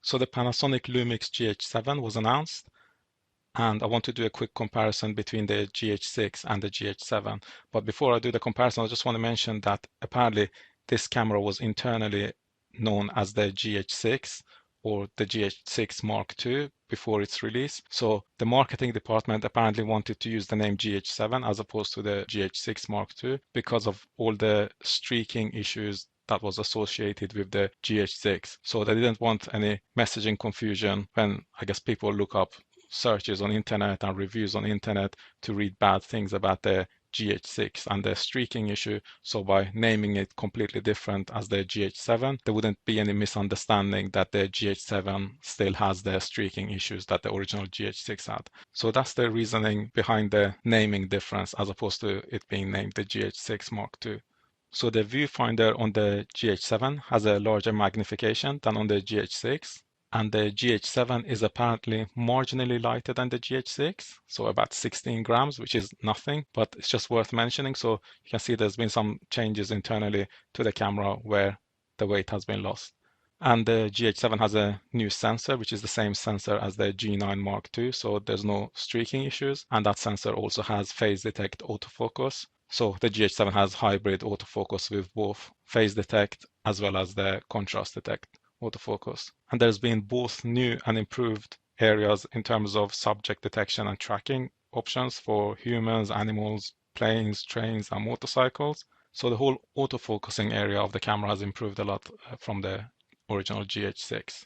So the Panasonic Lumix GH7 was announced, and I want to do a quick comparison between the GH6 and the GH7. But before I do the comparison, I just want to mention that apparently this camera was internally known as the GH6 or the GH6 Mark II before its release. So the marketing department apparently wanted to use the name GH7 as opposed to the GH6 Mark II because of all the streaking issues that was associated with the GH6. So they didn't want any messaging confusion when, I guess, people look up searches on internet and reviews on internet to read bad things about the GH6 and the streaking issue. So by naming it completely different as the GH7, there wouldn't be any misunderstanding that the GH7 still has the streaking issues that the original GH6 had. So that's the reasoning behind the naming difference as opposed to it being named the GH6 Mark II. So the viewfinder on the GH7 has a larger magnification than on the GH6. And the GH7 is apparently marginally lighter than the GH6, so about 16 grams, which is nothing, but it's just worth mentioning. So you can see there's been some changes internally to the camera where the weight has been lost. And the GH7 has a new sensor, which is the same sensor as the G9 Mark II, so there's no streaking issues. And that sensor also has phase detect autofocus. So the GH7 has hybrid autofocus with both phase detect as well as the contrast detect autofocus. And there's been both new and improved areas in terms of subject detection and tracking options for humans, animals, planes, trains, and motorcycles. So the whole autofocusing area of the camera has improved a lot from the original GH6.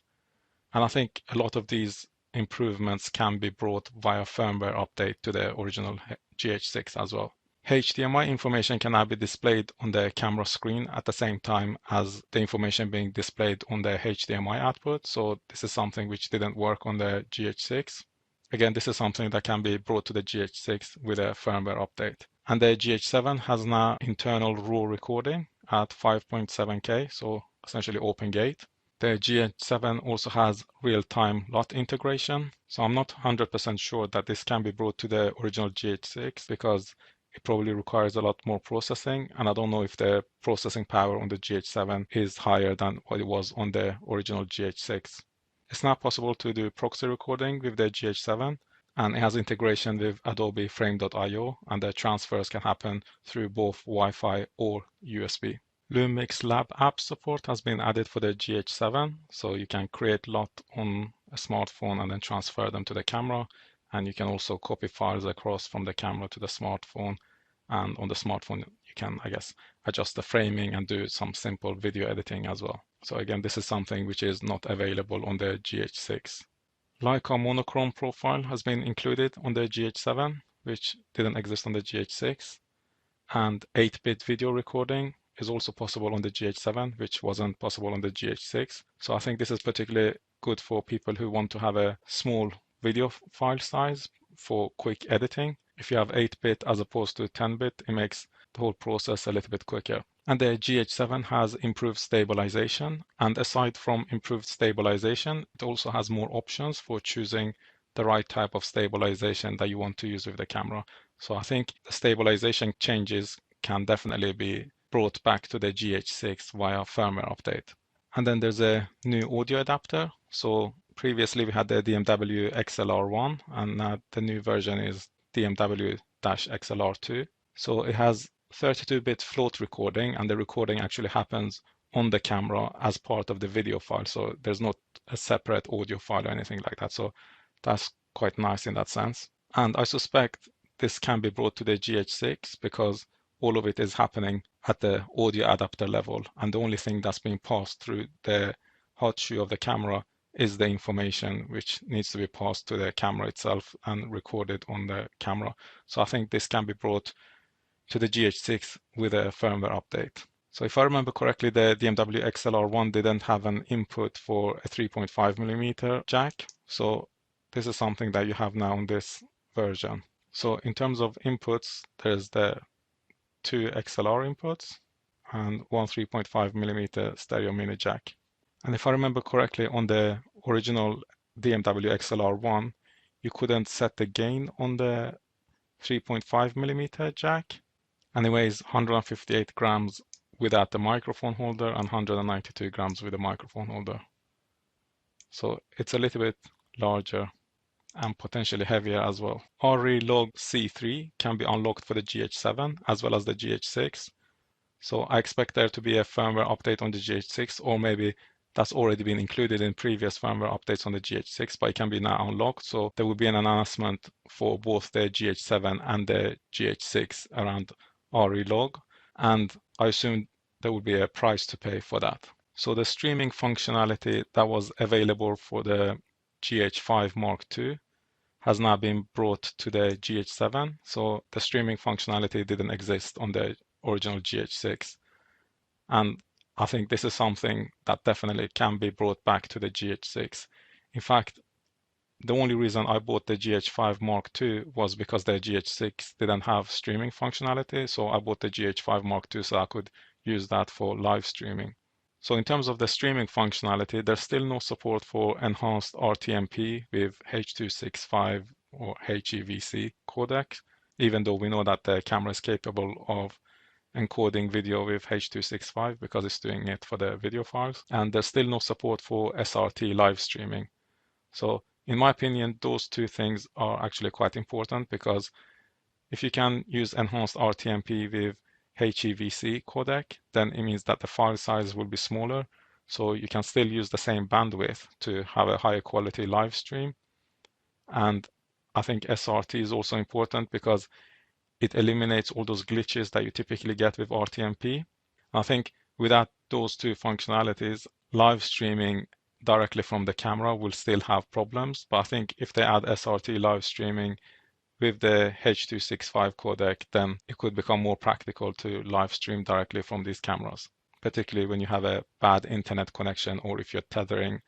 And I think a lot of these improvements can be brought via firmware update to the original GH6 as well. HDMI information can now be displayed on the camera screen at the same time as the information being displayed on the HDMI output. So this is something which didn't work on the GH6. Again, this is something that can be brought to the GH6 with a firmware update. And the GH7 has now internal RAW recording at 5.7K, so essentially open gate. The GH7 also has real-time LUT integration. So I'm not 100% sure that this can be brought to the original GH6 because it probably requires a lot more processing, and I don't know if the processing power on the GH7 is higher than what it was on the original GH6. It's now possible to do proxy recording with the GH7, and it has integration with Adobe Frame.io, and the transfers can happen through both Wi-Fi or USB. Lumix Lab App support has been added for the GH7, so you can create LUT on a smartphone and then transfer them to the camera. And you can also copy files across from the camera to the smartphone. And on the smartphone, you can, I guess, adjust the framing and do some simple video editing as well. So again, this is something which is not available on the GH6. Leica monochrome profile has been included on the GH7, which didn't exist on the GH6. And 8-bit video recording is also possible on the GH7, which wasn't possible on the GH6. So I think this is particularly good for people who want to have a small video file size for quick editing. If you have 8-bit as opposed to 10-bit, it makes the whole process a little bit quicker. And the GH7 has improved stabilization. And aside from improved stabilization, it also has more options for choosing the right type of stabilization that you want to use with the camera. So I think the stabilization changes can definitely be brought back to the GH6 via firmware update. And then there's a new audio adapter. So previously we had the DMW XLR1, and now the new version is DMW-XLR2. So it has 32-bit float recording, and the recording actually happens on the camera as part of the video file. So there's not a separate audio file or anything like that. So that's quite nice in that sense. And I suspect this can be brought to the GH6 because all of it is happening at the audio adapter level. And the only thing that's being passed through the hot shoe of the camera is the information which needs to be passed to the camera itself and recorded on the camera. So I think this can be brought to the GH6 with a firmware update. So if I remember correctly, the DMW XLR1 didn't have an input for a 3.5mm jack. So this is something that you have now on this version. So in terms of inputs, there's the 2 XLR inputs and one 3.5mm stereo mini jack. And if I remember correctly, on the original DMW XLR1, you couldn't set the gain on the 3.5mm jack, and it weighs 158 grams without the microphone holder and 192 grams with the microphone holder. So it's a little bit larger and potentially heavier as well. ARRI Log C3 can be unlocked for the GH7 as well as the GH6. So I expect there to be a firmware update on the GH6, or maybe that's already been included in previous firmware updates on the GH6, but it can be now unlocked. So there will be an announcement for both the GH7 and the GH6 around ARRI Log, and I assume there will be a price to pay for that. So the streaming functionality that was available for the GH5 Mark II has now been brought to the GH7. So the streaming functionality didn't exist on the original GH6. And I think this is something that definitely can be brought back to the GH6. In fact, the only reason I bought the GH5 Mark II was because the GH6 didn't have streaming functionality. So I bought the GH5 Mark II so I could use that for live streaming. So in terms of the streaming functionality, there's still no support for enhanced RTMP with H.265 or HEVC codec, even though we know that the camera is capable of encoding video with H.265 because it's doing it for the video files. And there's still no support for SRT live streaming. So in my opinion, those two things are actually quite important, because if you can use enhanced RTMP with HEVC codec, then it means that the file size will be smaller, so you can still use the same bandwidth to have a higher quality live stream. And I think SRT is also important because it eliminates all those glitches that you typically get with RTMP. I think without those two functionalities, live streaming directly from the camera will still have problems. But I think if they add SRT live streaming with the H.265 codec, then it could become more practical to live stream directly from these cameras, particularly when you have a bad internet connection or if you're tethering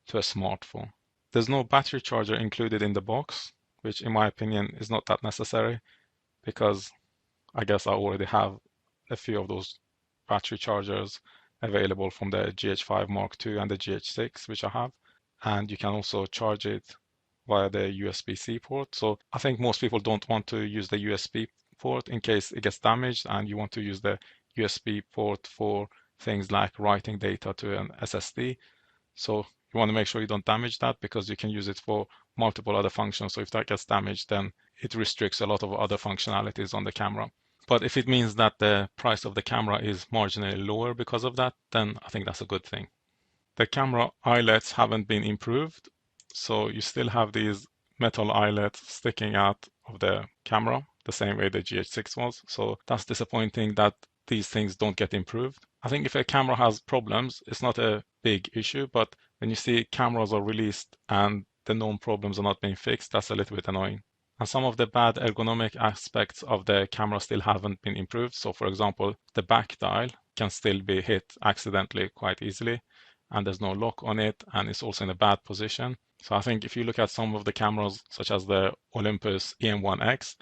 to a smartphone. There's no battery charger included in the box, which in my opinion is not that necessary, because I guess I already have a few of those battery chargers available from the GH5 Mark II and the GH6, which I have. And you can also charge it via the USB-C port. So I think most people don't want to use the USB port in case it gets damaged, and you want to use the USB port for things like writing data to an SSD. So you want to make sure you don't damage that, because you can use it for multiple other functions. So if that gets damaged, then it restricts a lot of other functionalities on the camera. But if it means that the price of the camera is marginally lower because of that, then I think that's a good thing. The camera eyelets haven't been improved, so you still have these metal eyelets sticking out of the camera, the same way the GH6 was. So that's disappointing that these things don't get improved. I think if a camera has problems, it's not a big issue, but when you see cameras are released and the known problems are not being fixed, that's a little bit annoying. And some of the bad ergonomic aspects of the camera still haven't been improved. So for example, the back dial can still be hit accidentally quite easily, and there's no lock on it, and it's also in a bad position. So I think if you look at some of the cameras, such as the Olympus EM1X,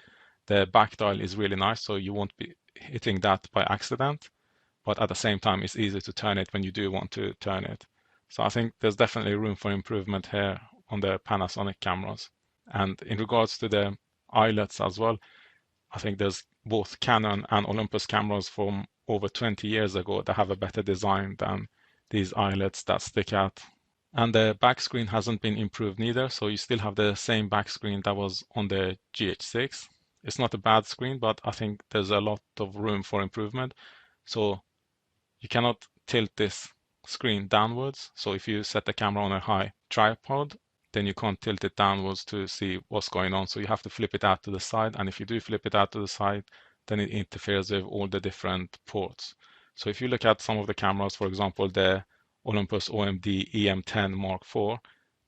the back dial is really nice, so you won't be hitting that by accident. But at the same time, it's easy to turn it when you do want to turn it. So I think there's definitely room for improvement here on the Panasonic cameras. And in regards to the eyelets as well, I think there's both Canon and Olympus cameras from over 20 years ago that have a better design than these eyelets that stick out. And the back screen hasn't been improved neither, so you still have the same back screen that was on the GH6. It's not a bad screen, but I think there's a lot of room for improvement. So you cannot tilt this screen downwards. So if you set the camera on a high tripod, then you can't tilt it downwards to see what's going on. So you have to flip it out to the side. And if you do flip it out to the side, then it interferes with all the different ports. So if you look at some of the cameras, for example, the Olympus OMD EM10 Mark IV,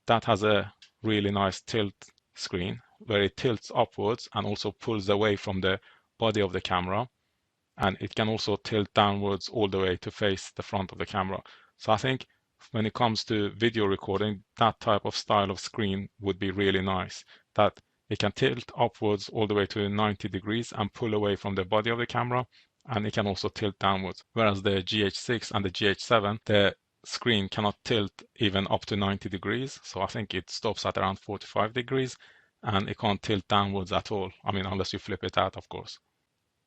that has a really nice tilt screen where it tilts upwards and also pulls away from the body of the camera. And it can also tilt downwards all the way to face the front of the camera. So I think when it comes to video recording, that type of style of screen would be really nice, that it can tilt upwards all the way to 90 degrees and pull away from the body of the camera, and it can also tilt downwards. Whereas the GH6 and the GH7, the screen cannot tilt even up to 90 degrees. So I think it stops at around 45 degrees, and it can't tilt downwards at all. I mean, unless you flip it out, of course.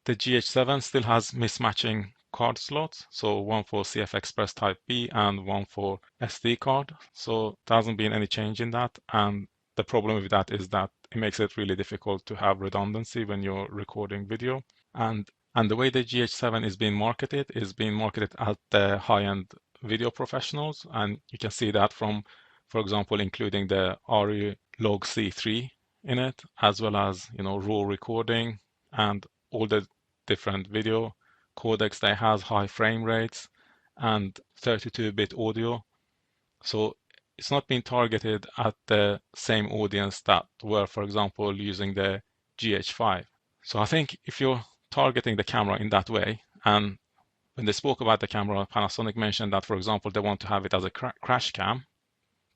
The GH7 still has mismatching card slots, so one for CF Express Type B and one for SD card. So there hasn't been any change in that, and the problem with that is that it makes it really difficult to have redundancy when you're recording video. And the way the GH7 is being marketed at the high-end video professionals, and you can see that from, for example, including the ARRI Log C3 in it, as well as raw recording and all the different video codecs that has, high frame rates and 32-bit audio. So it's not being targeted at the same audience that were, for example, using the GH5. So I think if you're targeting the camera in that way, and when they spoke about the camera, Panasonic mentioned that, for example, they want to have it as a crash cam.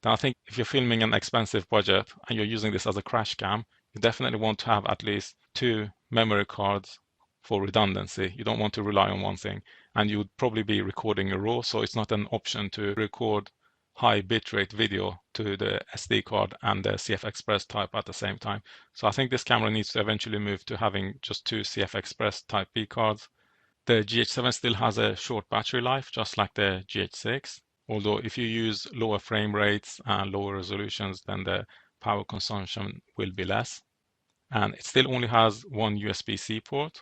Then I think if you're filming an expensive budget and you're using this as a crash cam, you definitely want to have at least 2 memory cards for redundancy. You don't want to rely on one thing, and you would probably be recording a RAW, so it's not an option to record high bitrate video to the SD card and the CF Express type at the same time. So I think this camera needs to eventually move to having just 2 CF Express Type B cards. The GH7 still has a short battery life, just like the GH6. Although if you use lower frame rates and lower resolutions, then the power consumption will be less. And it still only has one USB-C port.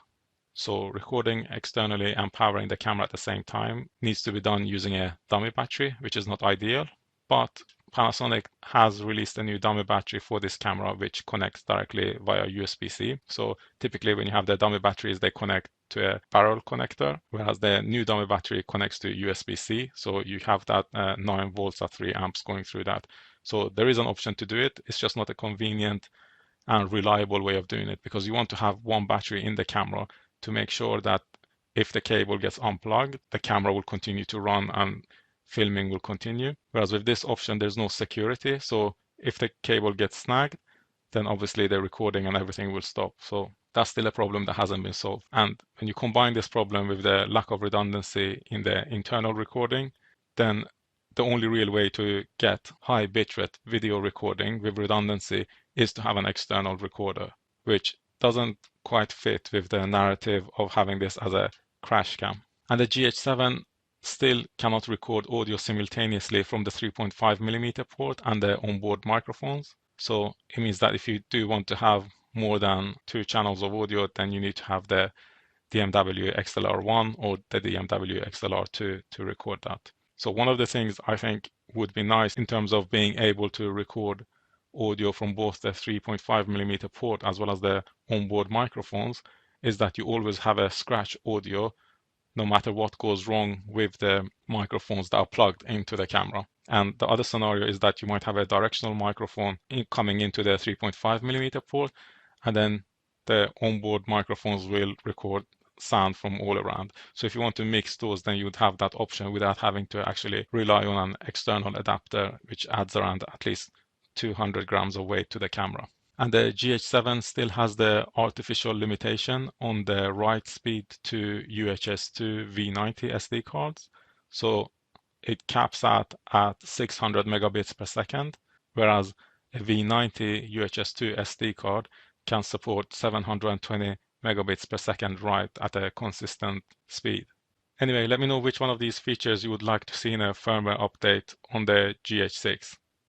So recording externally and powering the camera at the same time needs to be done using a dummy battery, which is not ideal. But Panasonic has released a new dummy battery for this camera, which connects directly via USB-C. So typically when you have the dummy batteries, they connect to a barrel connector, whereas the new dummy battery connects to USB-C. So you have that 9 volts at 3 amps going through that. So there is an option to do it. It's just not a convenient and reliable way of doing it, because you want to have one battery in the camera to make sure that if the cable gets unplugged, the camera will continue to run and filming will continue. Whereas with this option, there's no security. So if the cable gets snagged, then obviously the recording and everything will stop. So that's still a problem that hasn't been solved. And when you combine this problem with the lack of redundancy in the internal recording, then the only real way to get high bitrate video recording with redundancy is to have an external recorder, which doesn't quite fit with the narrative of having this as a crash cam. And the GH7 still cannot record audio simultaneously from the 3.5mm port and the onboard microphones. So it means that if you do want to have more than 2 channels of audio, then you need to have the DMW XLR1 or the DMW XLR2 to record that. So one of the things I think would be nice in terms of being able to record audio from both the 3.5mm port as well as the onboard microphones is that you always have a scratch audio no matter what goes wrong with the microphones that are plugged into the camera. And the other scenario is that you might have a directional microphone coming into the 3.5mm port, and then the onboard microphones will record sound from all around. So if you want to mix those, then you would have that option without having to actually rely on an external adapter, which adds around at least 200 grams of weight to the camera. And the GH7 still has the artificial limitation on the write speed to UHS-2 V90 SD cards. So it caps out at 600 megabits per second, whereas a V90 UHS-2 SD card can support 720 megabits per second write at a consistent speed. Anyway, let me know which one of these features you would like to see in a firmware update on the GH6.